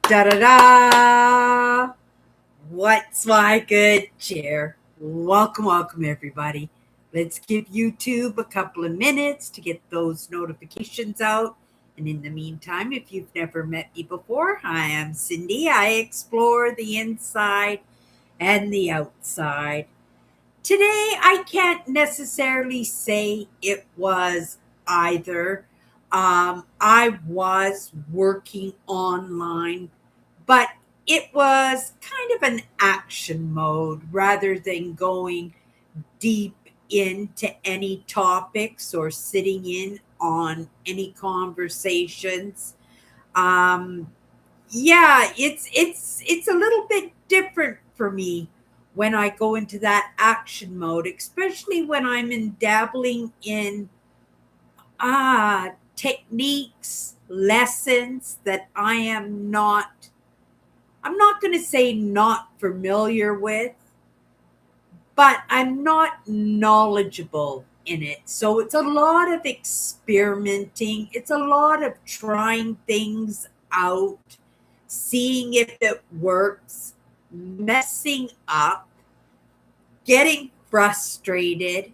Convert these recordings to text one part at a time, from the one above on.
Da da da! What's my good cheer? Welcome, everybody. Let's give YouTube a couple of minutes to get those notifications out. And in the meantime, if you've never met me before, I am Cindy. I explore the inside and the outside. Today, I can't necessarily say it was either. I was working online, but it was kind of an action mode rather than going deep into any topics or sitting in on any conversations. Um, yeah, it's a little bit different for me when I go into that action mode, especially when I'm in dabbling in techniques, lessons that I'm not going to say not familiar with, but I'm not knowledgeable in it. So it's a lot of experimenting, it's a lot of trying things out, seeing if it works, messing up, getting frustrated,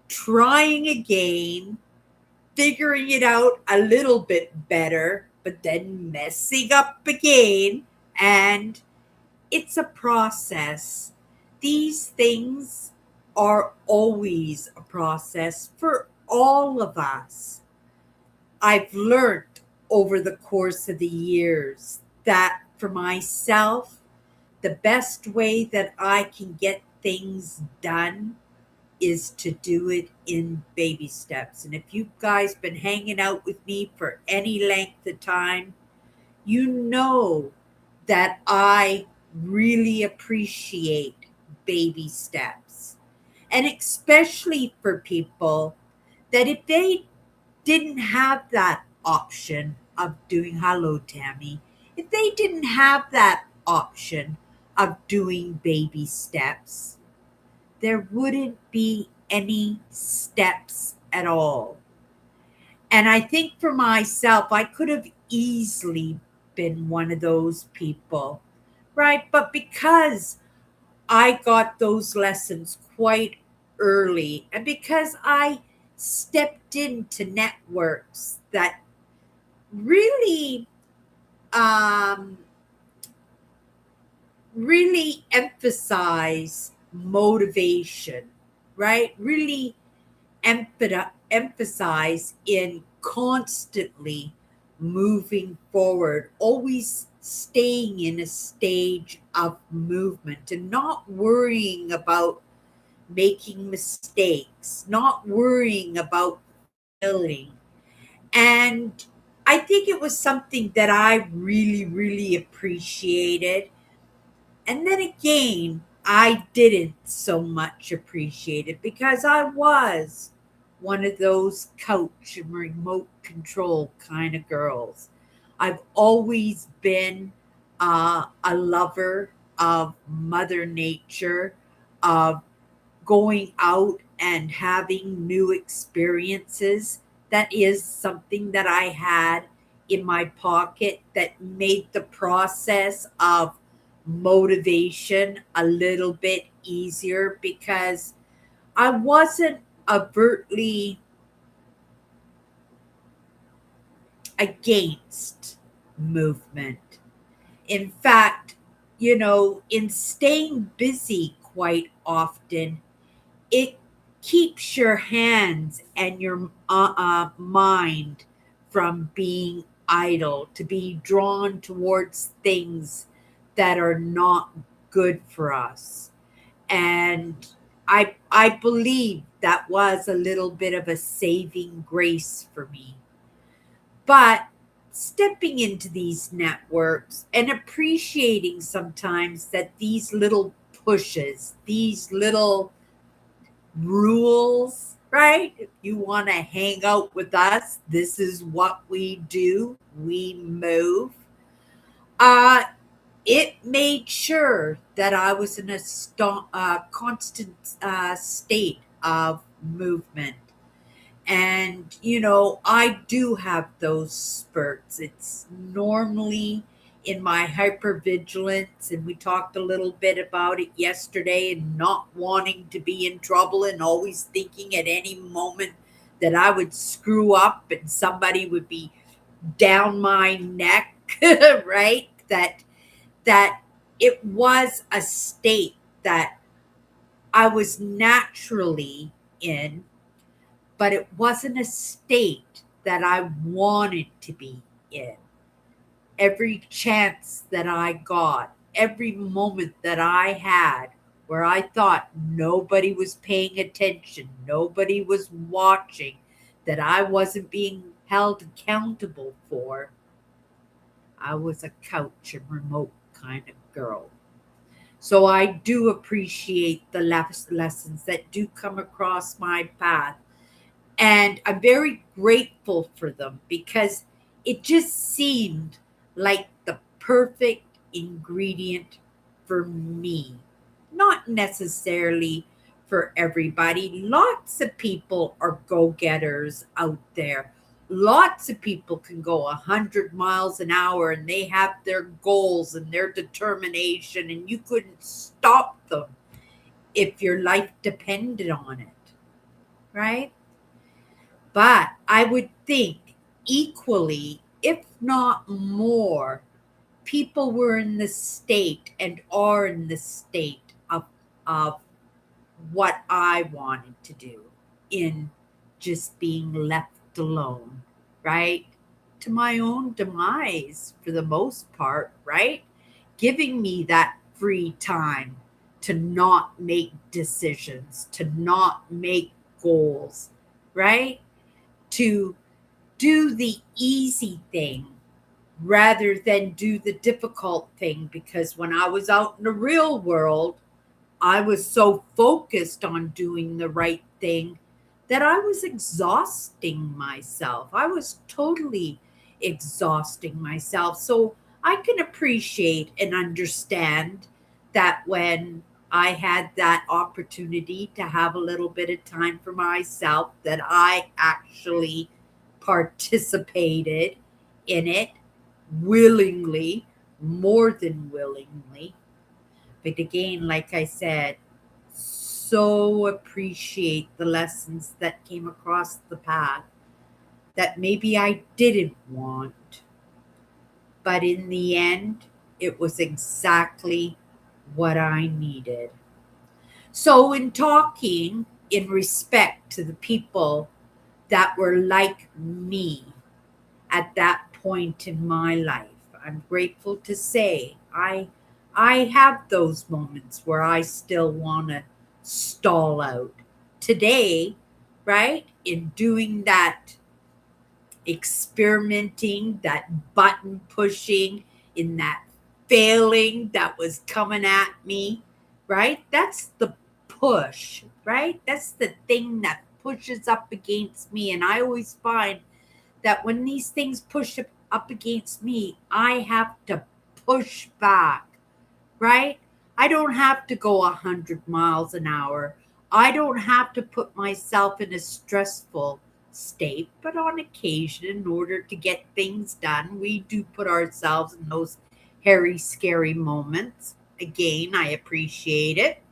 trying again, figuring it out a little bit better, but then messing up again. And it's a process. These things are always a process for all of us. I've learned over the course of the years that for myself, the best way that I can get things done is to do it in baby steps. And if you guys been hanging out with me for any length of time, you know that I really appreciate baby steps. And especially for people that if they didn't have that option of doing hello, Tammy, if they didn't have that option of doing baby steps, there wouldn't be any steps at all. And I think for myself, I could have easily been one of those people, right? But because I got those lessons quite early, and because I stepped into networks that really, um, really emphasize motivation, right? Really emphasize in constantly moving forward, always staying in a stage of movement and not worrying about making mistakes, not worrying about failing. And I think it was something that I really, really appreciated. And then again, I didn't so much appreciate it because I was one of those couch and remote control kind of girls. I've always been a lover of Mother Nature, of going out and having new experiences. That is something that I had in my pocket that made the process of motivation a little bit easier because I wasn't overtly against movement. In fact, in staying busy quite often, it keeps your hands and your mind from being idle, to be drawn towards things that are not good for us. And I believe that was a little bit of a saving grace for me. But stepping into these networks and appreciating sometimes that these little pushes, these little rules, right? If you want to hang out with us, this is what we do. We move. Uh, it made sure that I was in a constant state of movement. And, I do have those spurts. It's normally in my hypervigilance, and we talked a little bit about it yesterday, and not wanting to be in trouble and always thinking at any moment that I would screw up and somebody would be down my neck, right? That it was a state that I was naturally in, but it wasn't a state that I wanted to be in. Every chance that I got, every moment that I had where I thought nobody was paying attention, nobody was watching, that I wasn't being held accountable for, I was a couch and remote kind of girl. So I do appreciate the lessons that do come across my path. And I'm very grateful for them because it just seemed like the perfect ingredient for me. Not necessarily for everybody. Lots of people are go getters out there. Lots of people can go 100 miles an hour and they have their goals and their determination, and you couldn't stop them if your life depended on it, right? But I would think equally, if not more, people were in the state and are in the state of what I wanted to do, in just being left alone, right? To my own demise for the most part, right? Giving me that free time to not make decisions, to not make goals, right? To do the easy thing rather than do the difficult thing, because when I was out in the real world, I was so focused on doing the right thing that I was exhausting myself. I was totally exhausting myself. So I can appreciate and understand that when I had that opportunity to have a little bit of time for myself, that I actually participated in it willingly, more than willingly. But again, like I said, so appreciate the lessons that came across the path that maybe I didn't want, but in the end, it was exactly what I needed. So, in talking in respect to the people that were like me at that point in my life, I'm grateful to say I have those moments where I still want to stall out. Today, right? In doing that experimenting, that button pushing, in that failing that was coming at me, right? That's the push, right? That's the thing that pushes up against me. And I always find that when these things push up against me, I have to push back, right? I don't have to go 100 miles an hour. I don't have to put myself in a stressful state, but on occasion, in order to get things done, we do put ourselves in those hairy, scary moments. Again, I appreciate it.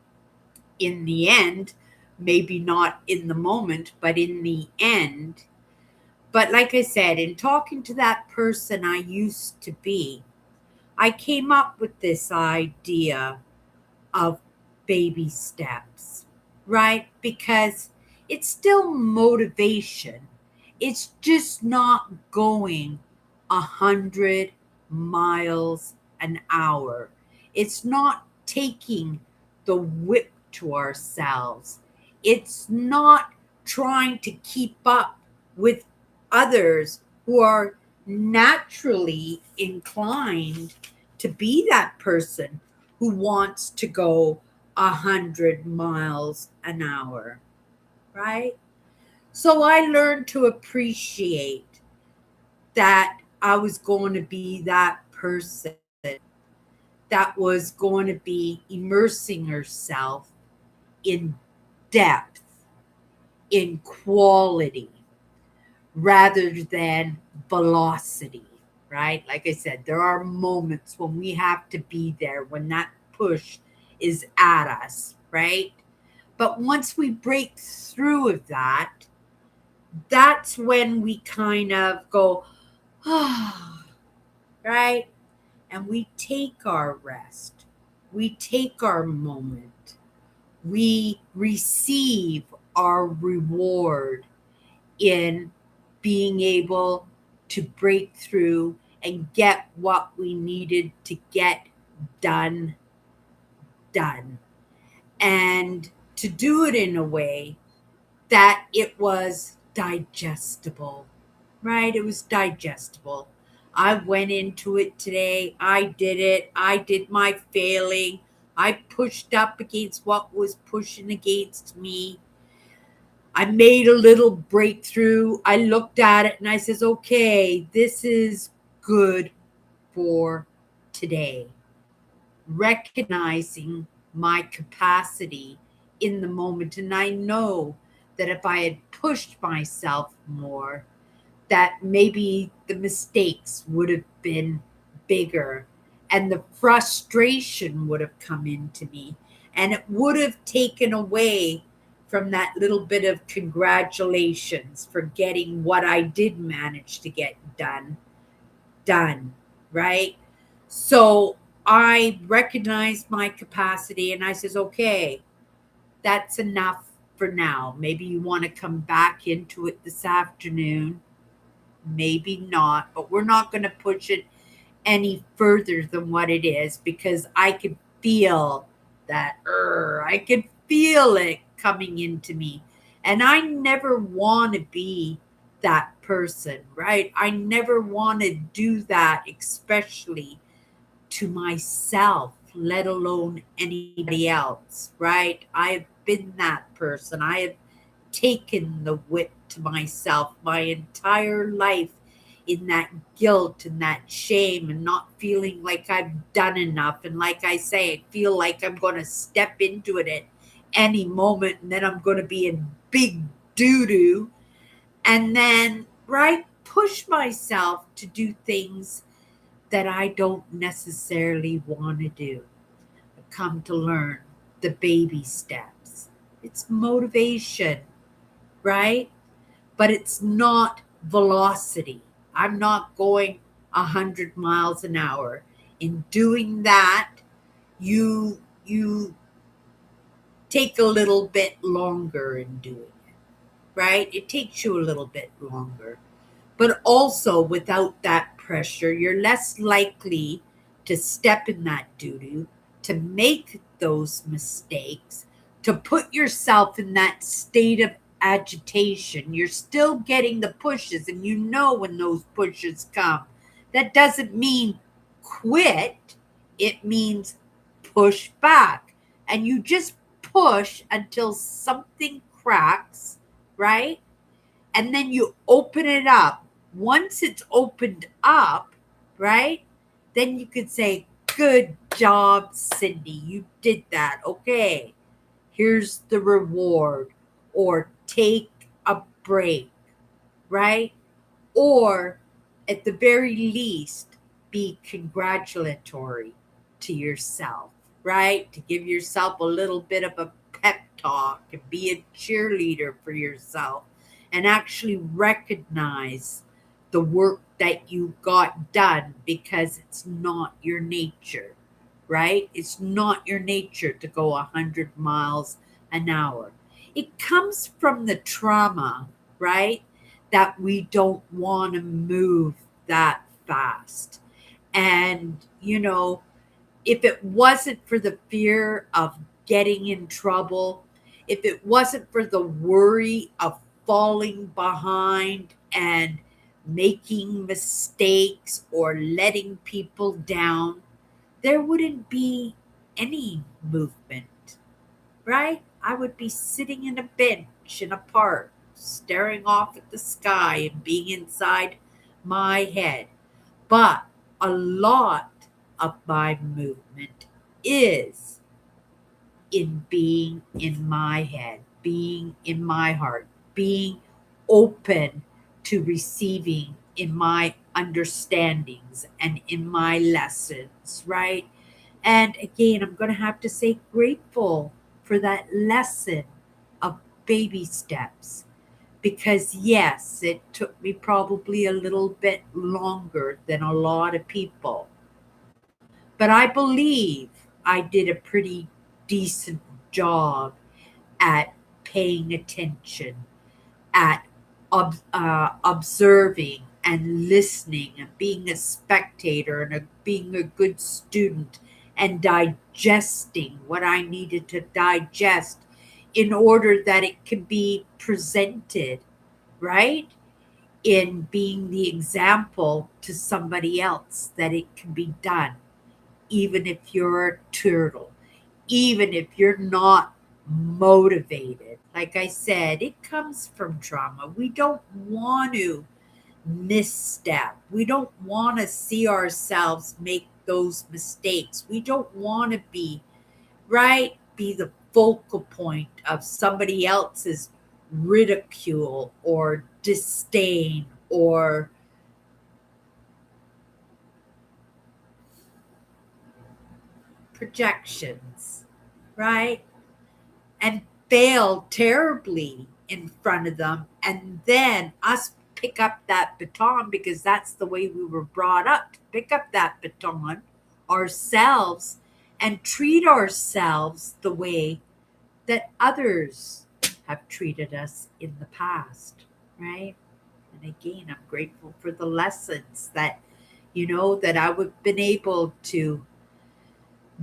In the end, maybe not in the moment, but in the end. But like I said, in talking to that person I used to be, I came up with this idea of baby steps, right? Because it's still motivation. It's just not going 100 miles an hour. It's not taking the whip to ourselves. It's not trying to keep up with others who are naturally inclined to be that person who wants to go 100 miles an hour, right? So I learned to appreciate that I was going to be that person that was going to be immersing herself in depth, in quality, rather than velocity. right? Like I said, there are moments when we have to be there, when that push is at us, right? But once we break through of that, that's when we kind of go, ah, right? And we take our rest. We take our moment. We receive our reward in being able to break through and get what we needed to get done, done. And to do it in a way that it was digestible, right? It was digestible. I went into it today. I did it. I did my failing. I pushed up against what was pushing against me. I made a little breakthrough. I looked at it and I says, okay, this is good for today. Recognizing my capacity in the moment. And I know that if I had pushed myself more, that maybe the mistakes would have been bigger and the frustration would have come into me and it would have taken away from that little bit of congratulations for getting what I did manage to get done, right? So I recognized my capacity and I says, okay, that's enough for now. Maybe you want to come back into it this afternoon, maybe not, but we're not going to push it any further than what it is because I could feel that, I could feel it coming into me. And I never want to be that person, right? I never want to do that, especially to myself, let alone anybody else, right? I have been that person. I have taken the whip to myself my entire life in that guilt and that shame and not feeling like I've done enough. And like I say, I feel like I'm going to step into it at any moment and then I'm going to be in big doo doo. And then, right, push myself to do things that I don't necessarily want to do. I've come to learn the baby steps. It's motivation, right? But it's not velocity. I'm not going 100 miles an hour. In doing that, you take a little bit longer in doing it, right? It takes you a little bit longer. But also without that pressure, you're less likely to step in that doo doo, to make those mistakes, to put yourself in that state of agitation. You're still getting the pushes, and you know when those pushes come. That doesn't mean quit, it means push back. And you just push until something cracks, right? And then you open it up. Once it's opened up, right? Then you could say, good job, Cindy. You did that. Okay. Here's the reward. Or take a break, right? Or at the very least, be congratulatory to yourself, right? To give yourself a little bit of a pep talk and be a cheerleader for yourself and actually recognize the work that you got done because it's not your nature, right? It's not your nature to go 100 miles an hour. It comes from the trauma, right? That we don't want to move that fast. And, if it wasn't for the fear of getting in trouble, if it wasn't for the worry of falling behind and making mistakes or letting people down, there wouldn't be any movement, right? I would be sitting in a bench in a park, staring off at the sky and being inside my head. But a lot of my movement is in being in my head, being in my heart, being open to receiving in my understandings and in my lessons, right? And again, I'm going to have to say grateful for that lesson of baby steps because, yes, it took me probably a little bit longer than a lot of people. But I believe I did a pretty decent job at paying attention, at observing and listening and being a spectator and being a good student and digesting what I needed to digest in order that it could be presented, right? In being the example to somebody else that it can be done, even if you're a turtle, even if you're not motivated. Like I said, it comes from trauma. We don't want to misstep. We don't want to see ourselves make those mistakes. We don't want to be, right, be the focal point of somebody else's ridicule or disdain or projections, right? And fail terribly in front of them. And then us pick up that baton because that's the way we were brought up to pick up that baton ourselves and treat ourselves the way that others have treated us in the past, right? And again, I'm grateful for the lessons that, that I would have been able to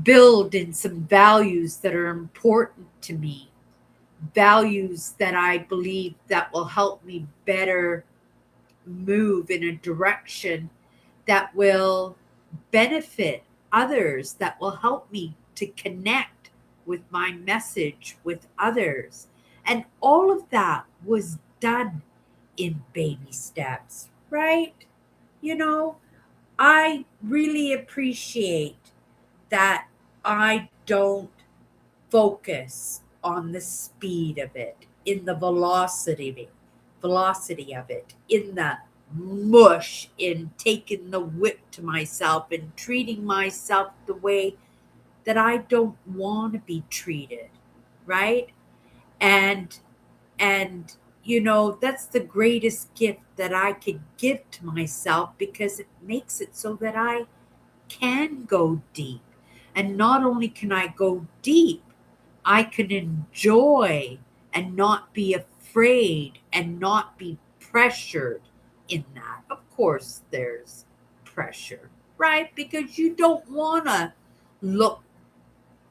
build in some values that are important to me, values that I believe that will help me better move in a direction that will benefit others, that will help me to connect with my message with others. And all of that was done in baby steps, right? You know, I really appreciate that I don't focus on the speed of it, in the velocity of it, in the mush, in taking the whip to myself and treating myself the way that I don't want to be treated, right? And that's the greatest gift that I could give to myself because it makes it so that I can go deep. And not only can I go deep, I can enjoy and not be afraid and not be pressured in that. Of course, there's pressure, right? Because you don't want to look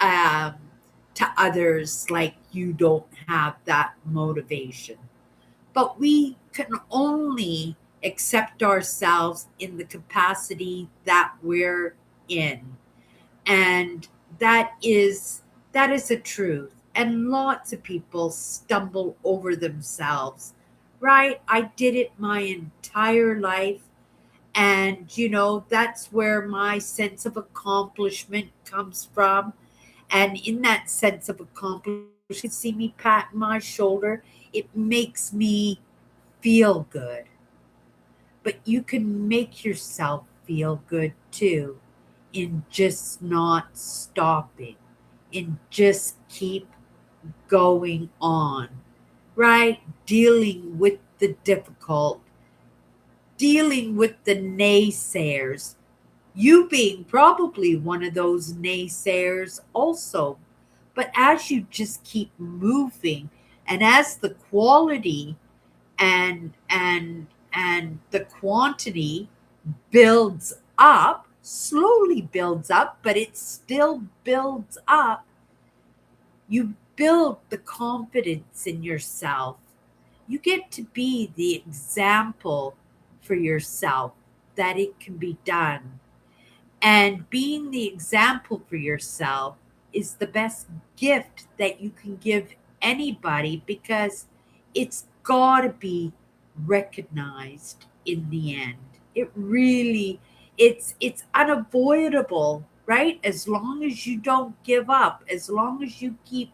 um, to others like you don't have that motivation. But we can only accept ourselves in the capacity that we're in, and that is that is a truth, and lots of people stumble over themselves, right? I did it my entire life, and that's where my sense of accomplishment comes from. And in that sense of accomplishment, see me pat my shoulder, it makes me feel good. But you can make yourself feel good too in just not stopping, in just keep going on, right? Dealing with the difficult, dealing with the naysayers. You being probably one of those naysayers also. But as you just keep moving and as the quality and the quantity builds up, slowly builds up, but it still builds up. You build the confidence in yourself. You get to be the example for yourself that it can be done. And being the example for yourself is the best gift that you can give anybody because it's got to be recognized in the end. It really it's unavoidable, right? As long as you don't give up, as long as you keep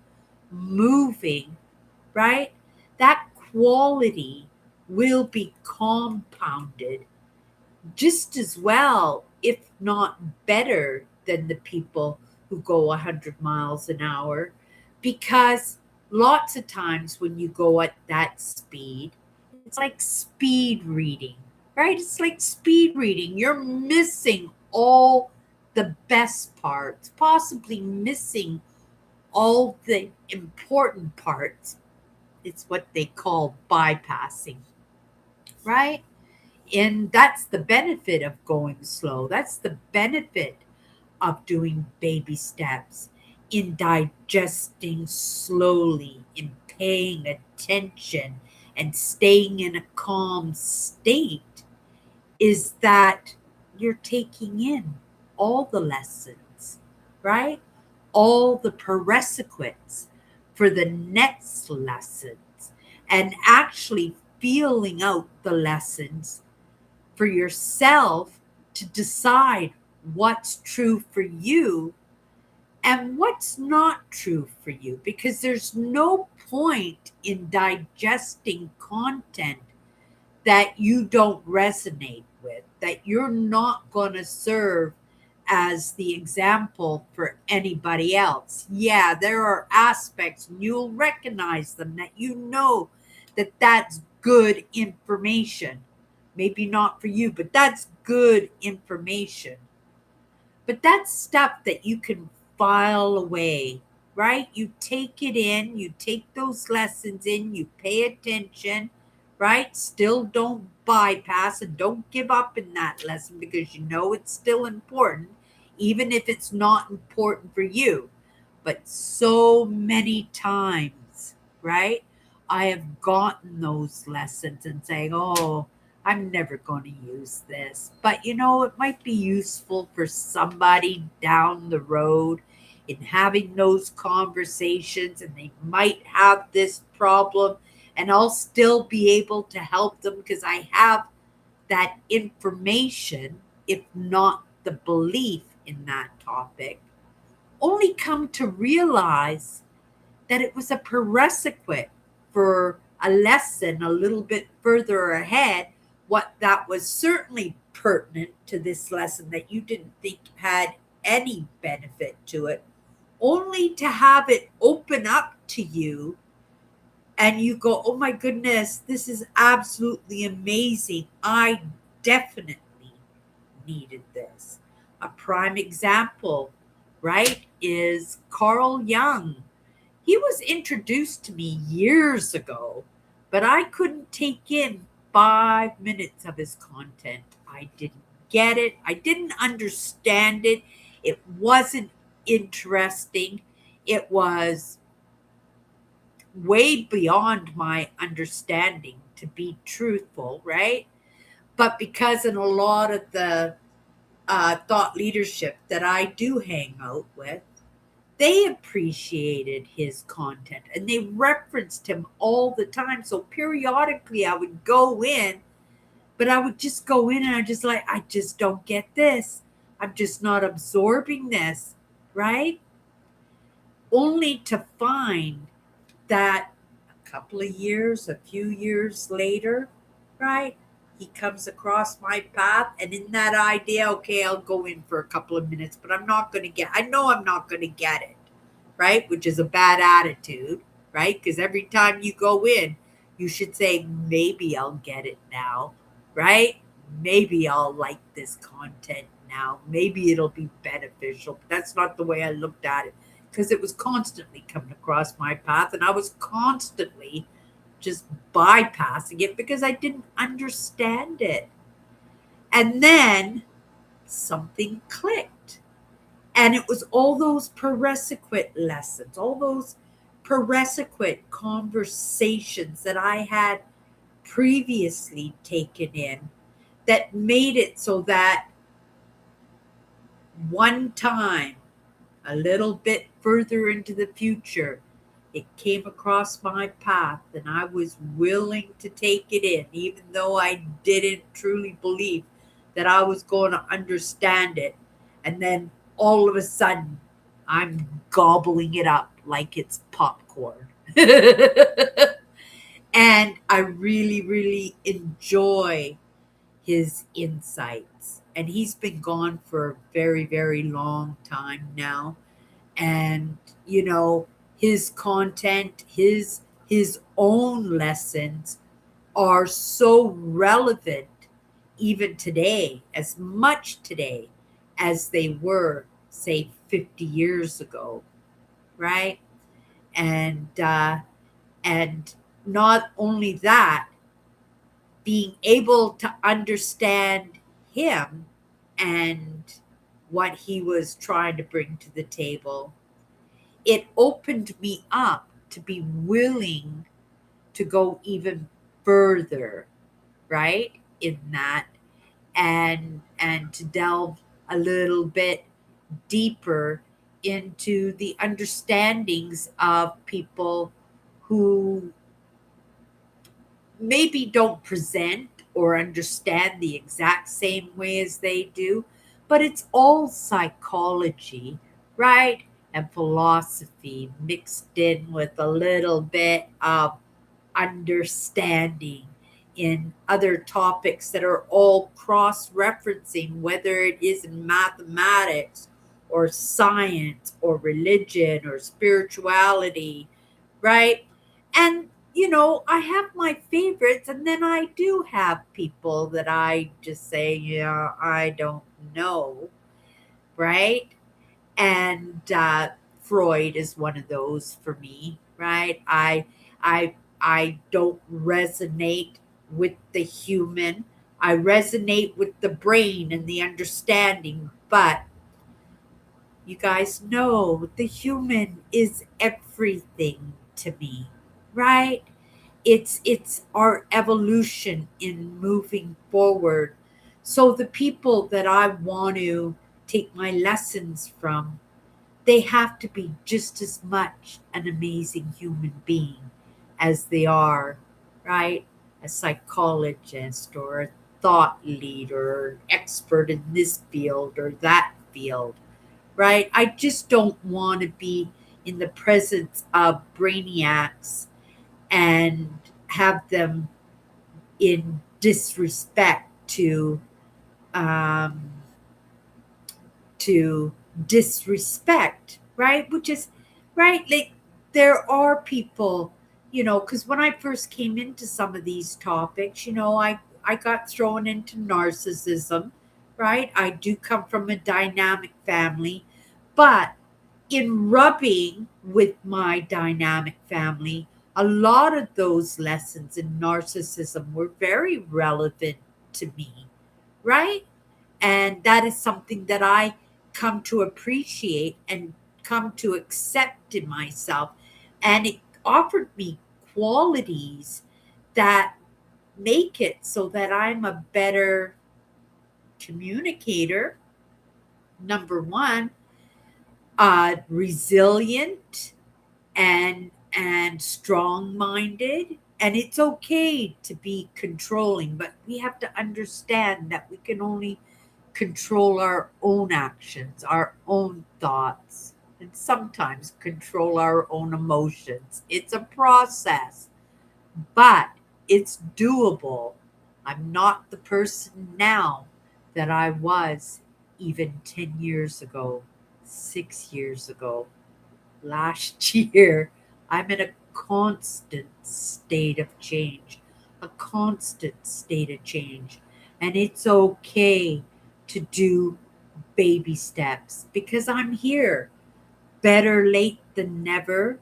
moving, right? That quality will be compounded just as well, if not better, than the people who go 100 miles an hour. Because lots of times when you go at that speed, it's like speed reading, right? It's like speed reading. You're missing all the best parts, possibly missing all the important parts. It's what they call bypassing, right? And that's the benefit of going slow. That's the benefit of doing baby steps, in digesting slowly, in paying attention, and staying in a calm state, is that you're taking in all the lessons, right? All the prerequisites for the next lessons, and actually feeling out the lessons for yourself to decide what's true for you and what's not true for you, because there's no point in digesting content that you don't resonate with, that you're not going to serve as the example for anybody else. Yeah, there are aspects, and you'll recognize them, that you know that that's good information. Maybe not for you, but that's good information. But that's stuff that you can file away, right? You take it in, you take those lessons in, you pay attention, right? Still don't bypass and don't give up in that lesson, because you know it's still important, even if it's not important for you. But so many times, right? I have gotten those lessons and saying, oh, I'm never going to use this. But you know, it might be useful for somebody down the road in having those conversations, and they might have this problem, and I'll still be able to help them because I have that information, if not the belief in that topic. Only come to realize that it was a prerequisite for a lesson a little bit further ahead, what that was certainly pertinent to this lesson that you didn't think had any benefit to it, only to have it open up to you, and you go, oh my goodness, this is absolutely amazing. I definitely needed this. A prime example, right, is Carl Jung. He was introduced to me years ago, but I couldn't take in 5 minutes of his content. I didn't get it. I didn't understand it. It wasn't interesting. It was way beyond my understanding, to be truthful, right? But because in a lot of the thought leadership that I do hang out with, they appreciated his content and they referenced him all the time. So periodically I would go in, but I would just go in and I just like, I just don't get this. I'm just not absorbing this, right? Only to find that a couple of years, a few years later, right? He comes across my path, and in that idea, okay, I'll go in for a couple of minutes, but I'm not going to get, I know I'm not going to get it, right? Which is a bad attitude, right? Because every time you go in, you should say, maybe I'll get it now, right? Maybe I'll like this content now. Maybe it'll be beneficial. But that's not the way I looked at it, because it was constantly coming across my path, and I was constantly just bypassing it because I didn't understand it. And then something clicked. And it was all those prerequisite lessons, all those prerequisite conversations that I had previously taken in, that made it so that one time, a little bit further into the future, it came across my path and I was willing to take it in, even though I didn't truly believe that I was going to understand it. And then all of a sudden, I'm gobbling it up like it's popcorn. And I really, really enjoy his insights. And he's been gone for a very, very long time now. And, you know, his content, his own lessons are so relevant even today, as much today as they were, say, 50 years ago, right? And not only that, being able to understand him and what he was trying to bring to the table, it opened me up to be willing to go even further, right? In that, and to delve a little bit deeper into the understandings of people who maybe don't present or understand the exact same way as they do, but it's all psychology, right? And philosophy mixed in with a little bit of understanding in other topics that are all cross referencing, whether it is in mathematics or science or religion or spirituality, right? And, you know, I have my favorites, and then I do have people that I just say, yeah, I don't know, right? And Freud is one of those for me, right? I don't resonate with the human. I resonate with the brain and the understanding, but you guys know the human is everything to me, right? It's our evolution in moving forward. So the people that I want to take my lessons from, they have to be just as much an amazing human being as they are, right? A psychologist or a thought leader or an expert in this field or that field, right? I just don't want to be in the presence of brainiacs and have them in disrespect um, to disrespect, right? Which is right. Like there are people, you know, because when I first came into some of these topics, you know, I got thrown into narcissism, right? I do come from a dynamic family, but in rubbing with my dynamic family, a lot of those lessons in narcissism were very relevant to me, right? And that is something that I come to appreciate and come to accept in myself. And it offered me qualities that make it so that I'm a better communicator, number one, resilient and strong minded. And it's okay to be controlling, but we have to understand that we can only control our own actions, our own thoughts, and sometimes control our own emotions. It's a process, but it's doable. I'm not the person now that I was even 10 years ago, 6 years ago, last year. I'm in a constant state of change, a constant state of change. And it's okay to do baby steps because I'm here. Better late than never.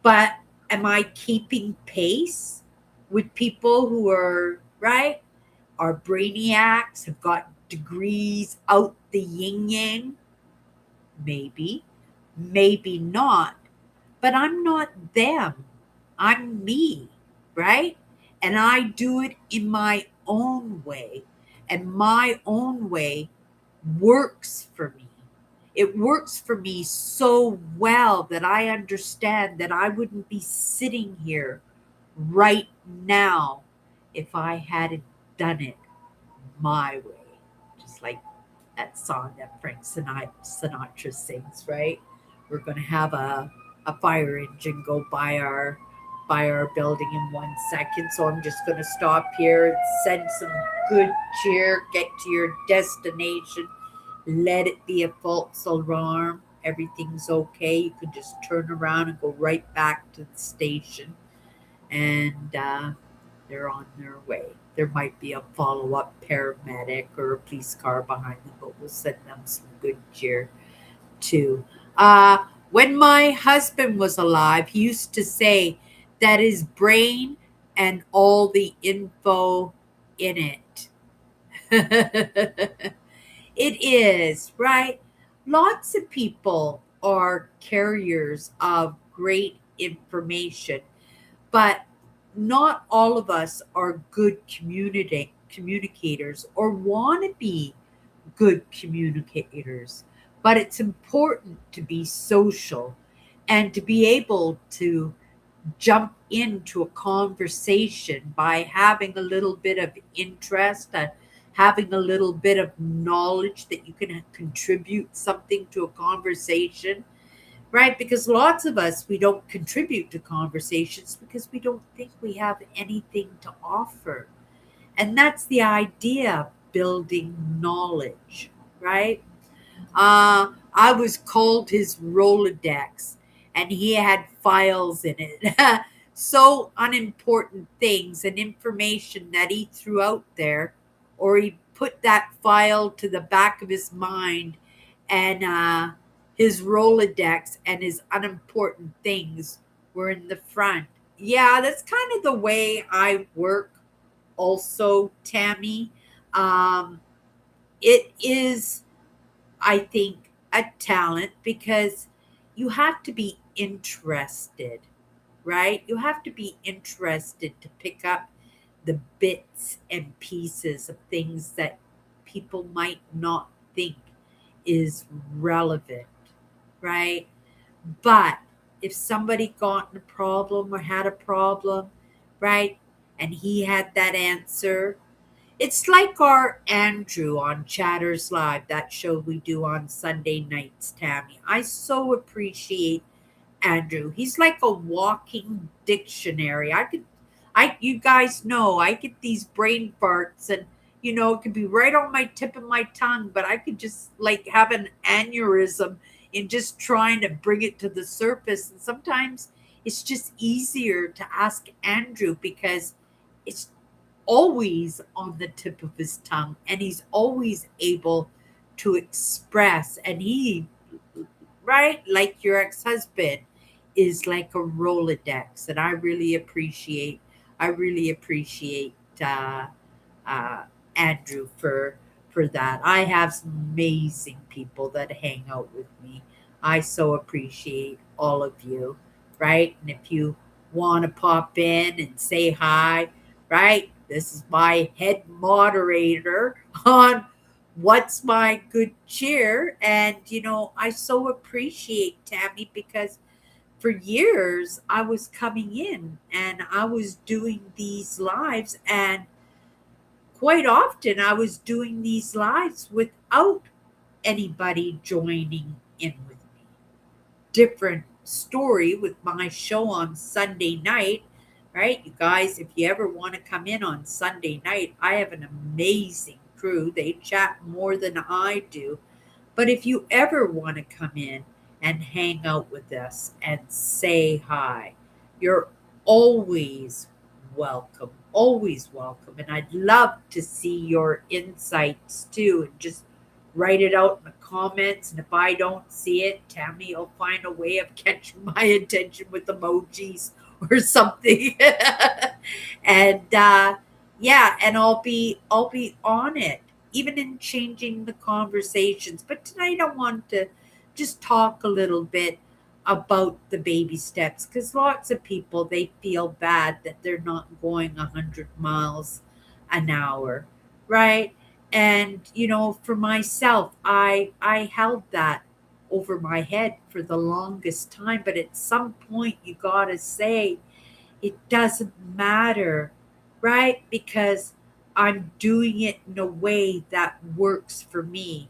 But am I keeping pace with people who are, right? Are brainiacs, have got degrees out the yin yang? Maybe, maybe not. But I'm not them. I'm me, right? And I do it in my own way. And my own way works for me. It works for me so well that I understand that I wouldn't be sitting here right now if I hadn't done it my way. Just like that song that Sinatra sings, right? We're going to have a fire engine go by by our building in 1 second, so I'm just going to stop here and send some good cheer. Get to your destination. Let it be a false alarm. Everything's okay. You can just turn around and go right back to the station, and they're on their way. There might be a follow up paramedic or a police car behind them, but we'll send them some good cheer too. When my husband was alive, he used to say that his brain and all the info in it. It is, right? Lots of people are carriers of great information, but not all of us are good communicators or want to be good communicators. But it's important to be social and to be able to jump into a conversation by having a little bit of interest and having a little bit of knowledge that you can contribute something to a conversation, right? Because lots of us, we don't contribute to conversations because we don't think we have anything to offer. And that's the idea of building knowledge, right? I was called his Rolodex, and he had files in it. So unimportant things and information that he threw out there, or he put that file to the back of his mind, and his Rolodex and his unimportant things were in the front. Yeah, that's kind of the way I work, also, Tammy. Um, it is, I think, a talent because you have to be interested, right? You have to be interested to pick up the bits and pieces of things that people might not think is relevant, right? But if somebody got in a problem or had a problem, right, and he had that answer, it's like our Andrew on Chatters Live, that show we do on Sunday nights, Tammy. I so appreciate Andrew. He's like a walking dictionary. You guys know, I get these brain farts, and it could be right on my tip of my tongue, but I could just like have an aneurysm in just trying to bring it to the surface. And sometimes it's just easier to ask Andrew because it's always on the tip of his tongue and he's always able to express. And he, right, like your ex-husband, is like a Rolodex. And I really appreciate uh, Andrew for that. I have some amazing people that hang out with me. I so appreciate all of you, right? And if you want to pop in and say hi, right? This is my head moderator on What's My Good Cheer. And, I so appreciate Tammy because for years I was coming in and I was doing these lives, and quite often I was doing these lives without anybody joining in with me. Different story with my show on Sunday night, right? You guys, if you ever want to come in on Sunday night, I have an amazing crew. They chat more than I do. But if you ever want to come in and hang out with us and say hi, you're always welcome, always welcome. And I'd love to see your insights too. And just write it out in the comments. And if I don't see it, Tammy will find a way of catching my attention with emojis or something. And yeah, and I'll be on it, even in changing the conversations. But tonight I want to just talk a little bit about the baby steps because lots of people, they feel bad that they're not going 100 miles an hour, right? And for myself, I held that over my head for the longest time. But at some point you got to say it doesn't matter, right? Because I'm doing it in a way that works for me,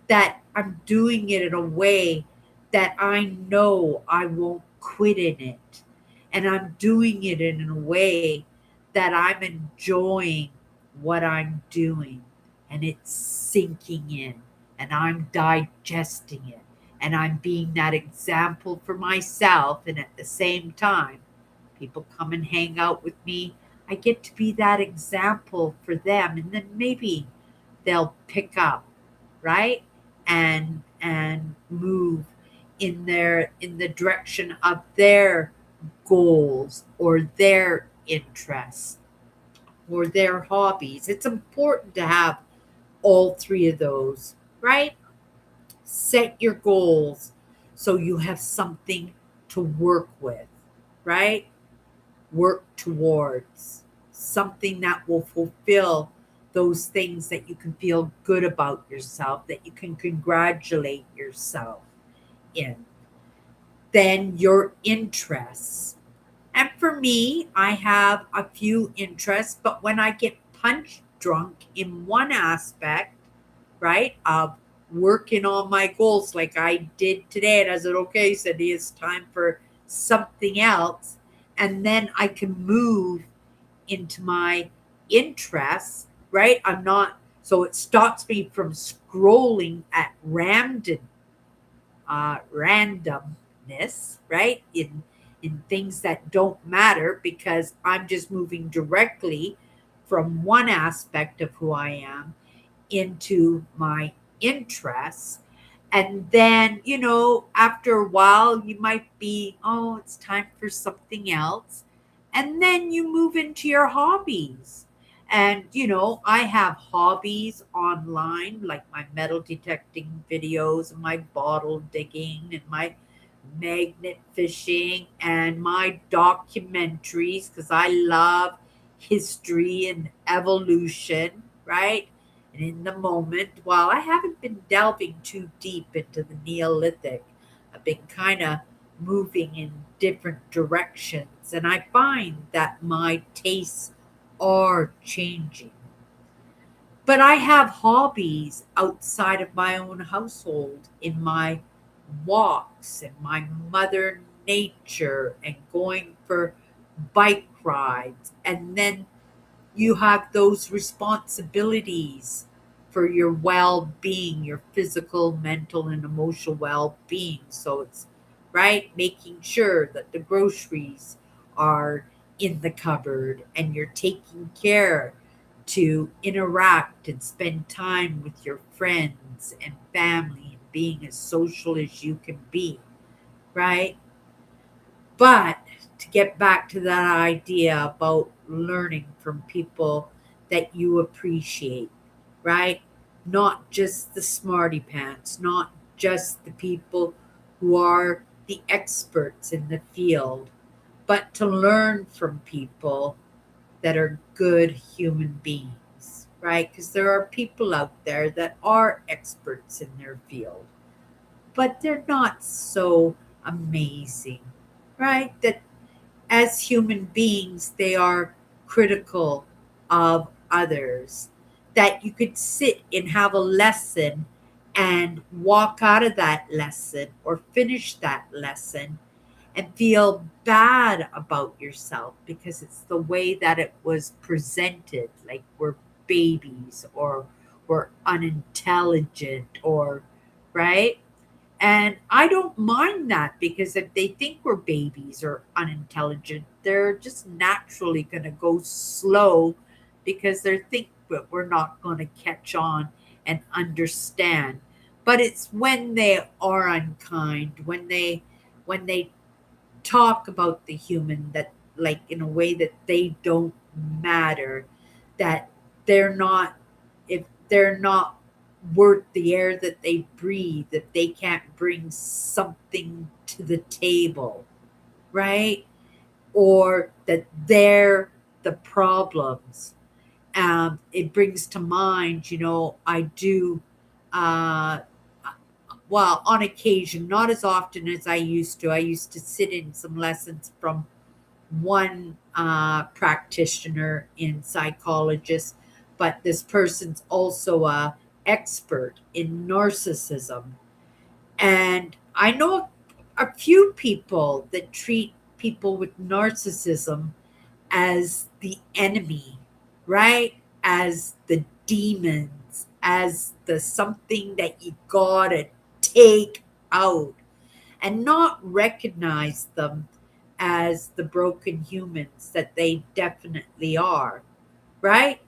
that I'm doing it in a way that I know I won't quit in it. And I'm doing it in a way that I'm enjoying what I'm doing, and it's sinking in, and I'm digesting it, and I'm being that example for myself. And at the same time, people come and hang out with me. I get to be that example for them, and then maybe they'll pick up, right? And move in the direction of their goals or their interests or their hobbies. It's important to have all three of those, right? Set your goals so you have something to work with, right? Work towards something that will fulfill those things that you can feel good about yourself, that you can congratulate yourself in. Then your interests. And for me, I have a few interests, but when I get punch drunk in one aspect, right, of working on my goals like I did today, and I said, okay, Cindy, it's time for something else. And then I can move into my interests, right? I'm not, so it stops me from scrolling at randomness, right? In things that don't matter because I'm just moving directly from one aspect of who I am into my interests. And then, after a while, you might be, oh, it's time for something else. And then you move into your hobbies. And, I have hobbies online, like my metal detecting videos and my bottle digging and my magnet fishing and my documentaries because I love history and evolution, right? And in the moment, while I haven't been delving too deep into the Neolithic, I've been kind of moving in different directions, and I find that my tastes are changing. But I have hobbies outside of my own household in my walks and my mother nature and going for bike rides. And then you have those responsibilities for your well being, your physical, mental, and emotional well being. So it's right, making sure that the groceries are in the cupboard and you're taking care to interact and spend time with your friends and family and being as social as you can be, right? But to get back to that idea about learning from people that you appreciate, right? Not just the smarty pants, not just the people who are the experts in the field, but to learn from people that are good human beings, right? Because there are people out there that are experts in their field, but they're not so amazing, right? That as human beings, they are critical of others. That you could sit and have a lesson and walk out of that lesson or finish that lesson and feel bad about yourself because it's the way that it was presented, like we're babies or we're unintelligent or, right? And I don't mind that because if they think we're babies or unintelligent, they're just naturally going to go slow because they think that we're not going to catch on and understand. But it's when they are unkind, when they talk about the human that like in a way that they don't matter, that they're not, if they're not worth the air that they breathe, that they can't bring something to the table, right? Or that they're the problems. It brings to mind, I do, uh, well, on occasion, not as often as I used to. I used to sit in some lessons from one practitioner in psychologist, but this person's also a expert in narcissism. And I know a few people that treat people with narcissism as the enemy, right? As the demons, as the something that you gotta take out, and not recognize them as the broken humans that they definitely are, right?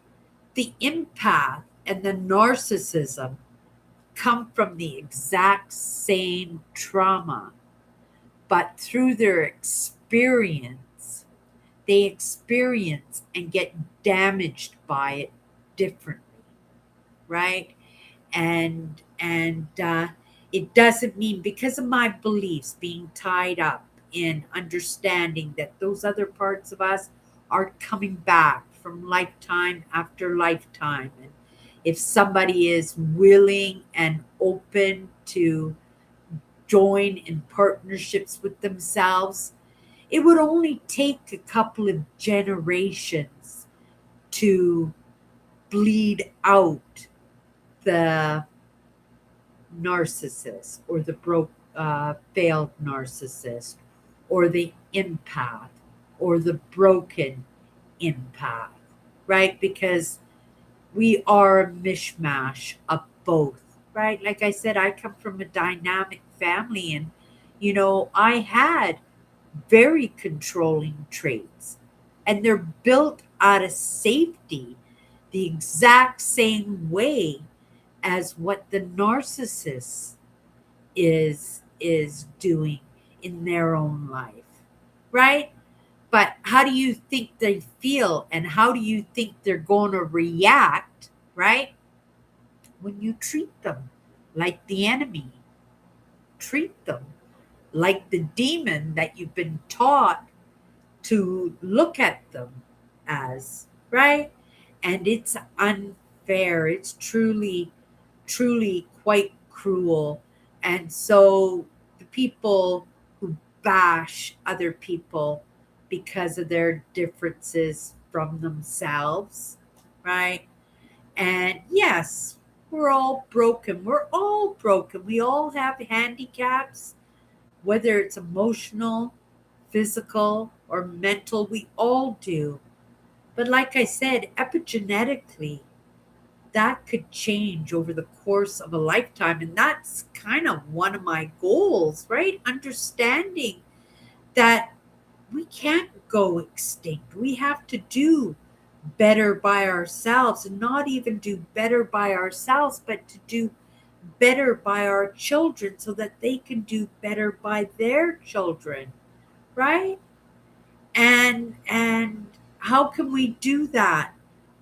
The empath and the narcissism come from the exact same trauma, but through their experience, they experience and get damaged by it differently, right? And it doesn't mean, because of my beliefs being tied up in understanding that those other parts of us are coming back from lifetime after lifetime, and if somebody is willing and open to join in partnerships with themselves, it would only take a couple of generations to bleed out the narcissist, or the failed narcissist, or the empath, or the broken empath, right? Because we are a mishmash of both, right? Like I said, I come from a dynamic family, and I had very controlling traits, and they're built out of safety the exact same way as what the narcissist is doing in their own life, right? But how do you think they feel, and how do you think they're going to react, right? When you treat them like the enemy, treat them like the demon that you've been taught to look at them as, right? And it's unfair. It's truly, truly quite cruel. And so the people who bash other people because of their differences from themselves, right? And yes, we're all broken. We're all broken. We all have handicaps, whether it's emotional, physical, or mental. We all do. But like I said, epigenetically, that could change over the course of a lifetime. And that's kind of one of my goals, right? Understanding that we can't go extinct. We have to do better by ourselves, and not even do better by ourselves, but to do better by our children so that they can do better by their children, right? And how can we do that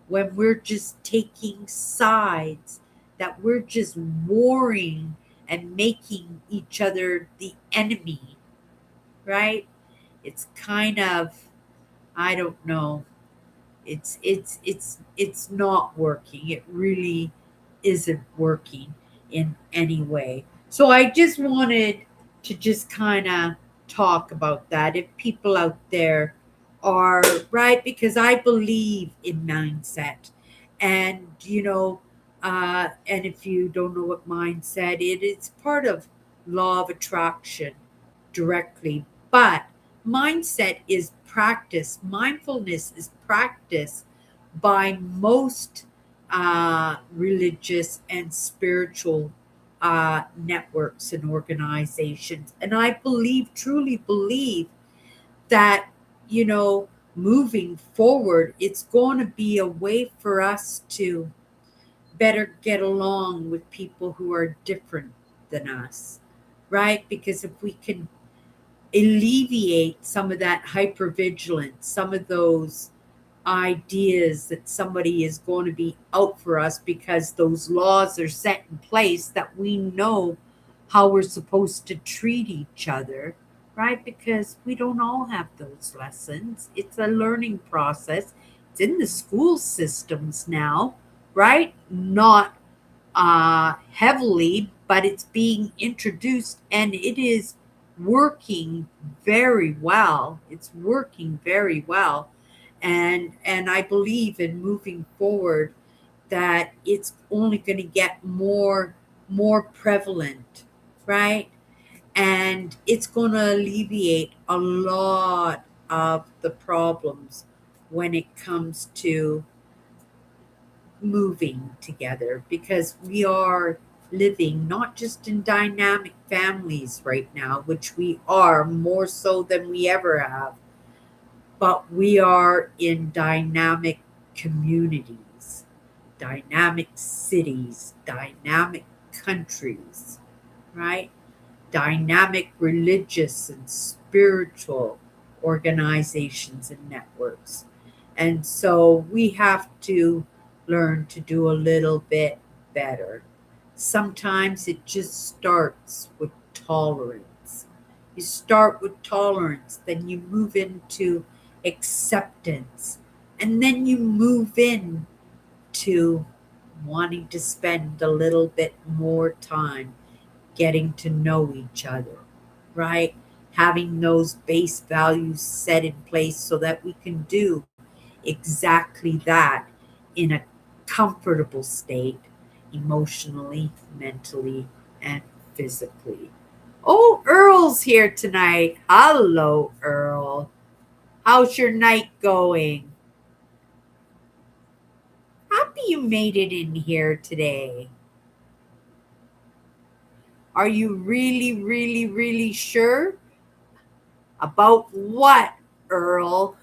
when we're just taking sides, that we're just warring and making each other the enemy, right? It's kind of, I don't know, it's not working. It really isn't working in any way. So I just wanted to just kind of talk about that, if people out there are, right, because I believe in mindset. And and if you don't know what mindset it's part of law of attraction directly. But mindset is practice. Mindfulness is practice by most religious and spiritual networks and organizations. And I believe, truly believe, that, moving forward, it's going to be a way for us to better get along with people who are different than us, right? Because if we can alleviate some of that hypervigilance, some of those ideas that somebody is going to be out for us because those laws are set in place, that we know how we're supposed to treat each other, right? Because we don't all have those lessons. It's a learning process. It's in the school systems now, right? Not heavily, but it's being introduced, and it is working very well. It's working very well. And I believe in moving forward that it's only going to get more prevalent, right? And it's going to alleviate a lot of the problems when it comes to moving together, because we are living not just in dynamic families right now, which we are more so than we ever have, but we are in dynamic communities, dynamic cities, dynamic countries, right? Dynamic religious and spiritual organizations and networks. And so we have to learn to do a little bit better. Sometimes it just starts with tolerance. You start with tolerance, then you move into acceptance, and then you move in to wanting to spend a little bit more time getting to know each other, right? Having those base values set in place so that we can do exactly that in a comfortable state, emotionally, mentally, and physically. Oh, Earl's here tonight. Hello, Earl. How's your night going? Happy you made it in here today. Are you really, really, really sure? About what, Earl?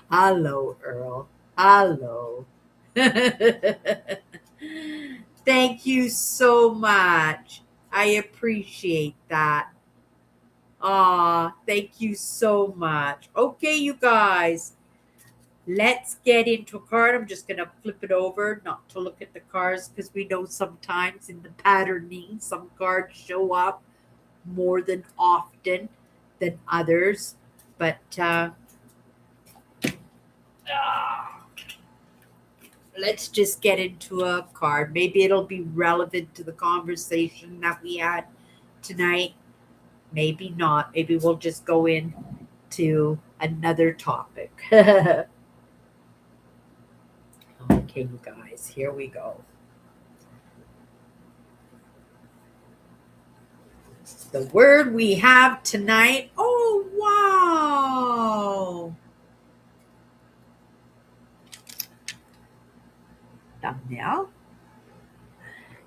Hello, Earl. Hello. Thank you so much. I appreciate that. Aw, thank you so much. Okay, you guys, let's get into a card. I'm just going to flip it over, not to look at the cards, because we know sometimes in the patterning, some cards show up more than often than others. But let's just get into a card. Maybe it'll be relevant to the conversation that we had tonight. Maybe not. Maybe we'll just go in to another topic. Okay, you guys, here we go. The word we have tonight. Oh, wow. Thumbnail.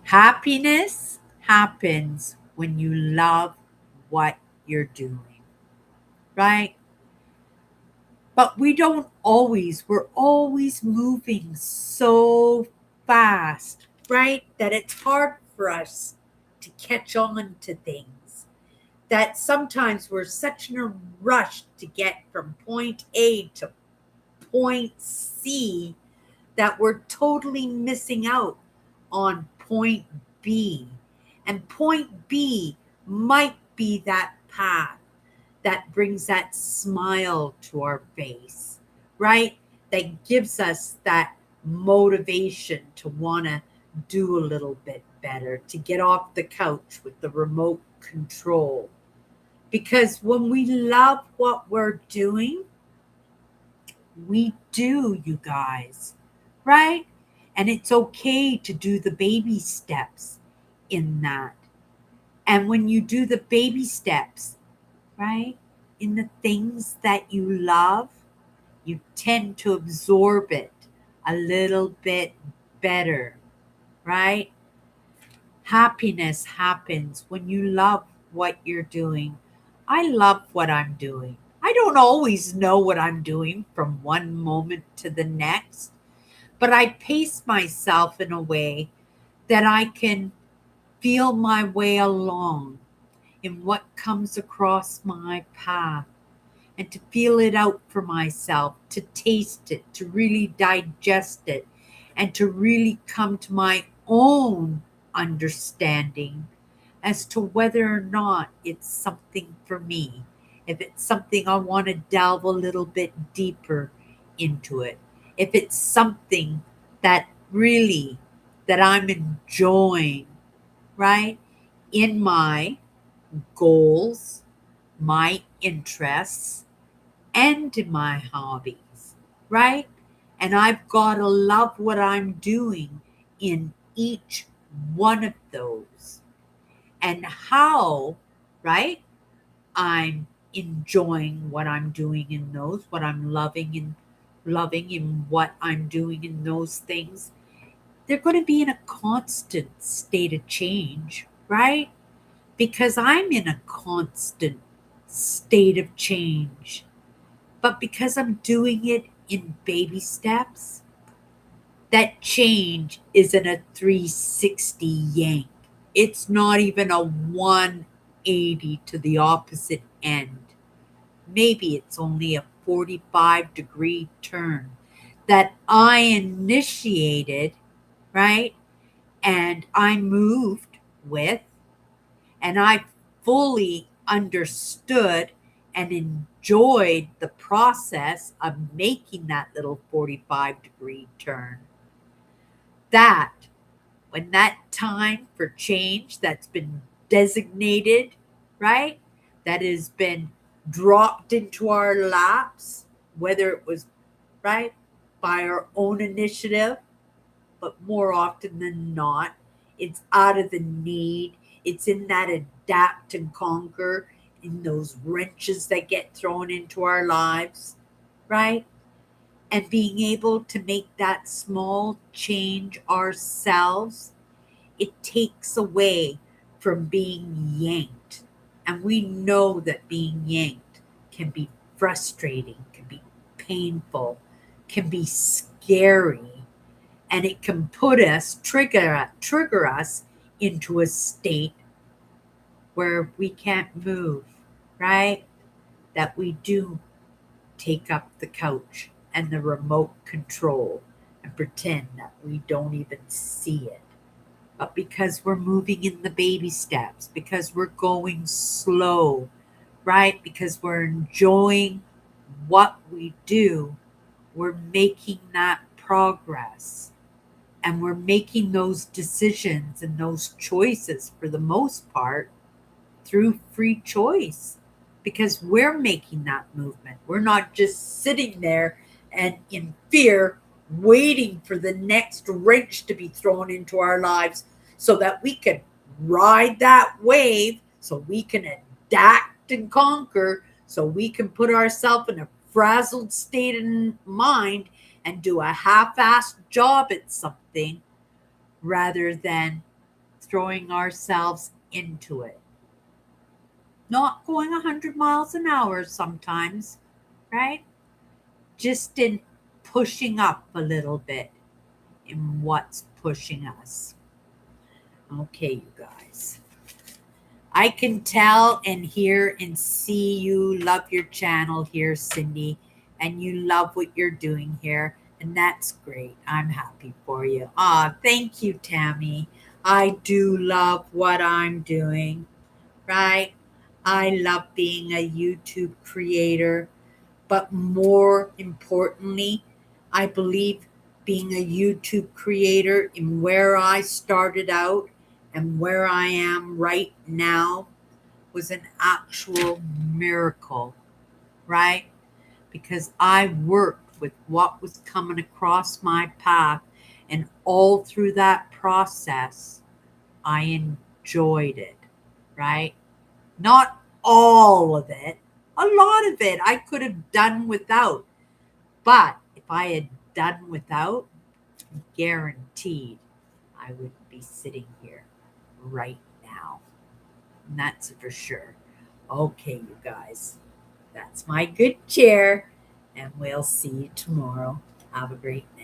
Happiness happens when you love what you're doing, right? But we're always moving so fast, right? That it's hard for us to catch on to things. That sometimes we're such in a rush to get from point A to point C that we're totally missing out on point B. And point B might be that path that brings that smile to our face, right? That gives us that motivation to want to do a little bit better, to get off the couch with the remote control. Because when we love what we're doing, we do, you guys, right? And it's okay to do the baby steps in that. And when you do the baby steps, right, in the things that you love, you tend to absorb it a little bit better, right? Happiness happens when you love what you're doing. I love what I'm doing. I don't always know what I'm doing from one moment to the next, but I pace myself in a way that I can feel my way along in what comes across my path, and to feel it out for myself, to taste it, to really digest it, and to really come to my own understanding as to whether or not it's something for me. If it's something I want to delve a little bit deeper into it. If it's something that really that I'm enjoying, right? In my goals, my interests, and my hobbies, right? And I've got to love what I'm doing in each one of those. and how, right? I'm enjoying what I'm doing in those, what I'm loving in what I'm doing in those things. They're going to be in a constant state of change, right? Because I'm in a constant state of change. But because I'm doing it in baby steps, that change isn't a 360 yank. It's not even a 180 to the opposite end. Maybe it's only a 45-degree turn that I initiated, right? And I moved with, and I fully understood and enjoyed the process of making that little 45-degree turn. That, when that time for change that's been designated, right, that has been dropped into our laps, whether it was, right, by our own initiative, but more often than not, it's out of the need. It's in that adapt and conquer, in those wrenches that get thrown into our lives, right? And being able to make that small change ourselves, it takes away from being yanked. And we know that being yanked can be frustrating, can be painful, can be scary, and it can trigger us into a state where we can't move, right? That we do take up the couch and the remote control and pretend that we don't even see it. But because we're moving in the baby steps, because we're going slow, right? Because we're enjoying what we do, we're making that progress. And we're making those decisions and those choices for the most part through free choice because we're making that movement. We're not just sitting there and in fear waiting for the next wrench to be thrown into our lives so that we can ride that wave, so we can adapt and conquer, so we can put ourselves in a frazzled state of mind and do a half-assed job at something rather than throwing ourselves into it. Not going 100 miles an hour sometimes, right? Just in pushing up a little bit in what's pushing us. Okay, you guys. I can tell and hear and see you love your channel here, Cindy, and you love what you're doing here, and that's great. I'm happy for you. Ah, thank you, Tammy. I do love what I'm doing, right? I love being a YouTube creator, but more importantly, I believe being a YouTube creator and where I started out and where I am right now was an actual miracle, right? Because I worked with what was coming across my path, and all through that process, I enjoyed it, right? Not all of it. A lot of it I could have done without. But if I had done without, guaranteed I wouldn't be sitting here right now. And that's for sure. Okay, you guys. That's my good chair. And we'll see you tomorrow. Have a great night.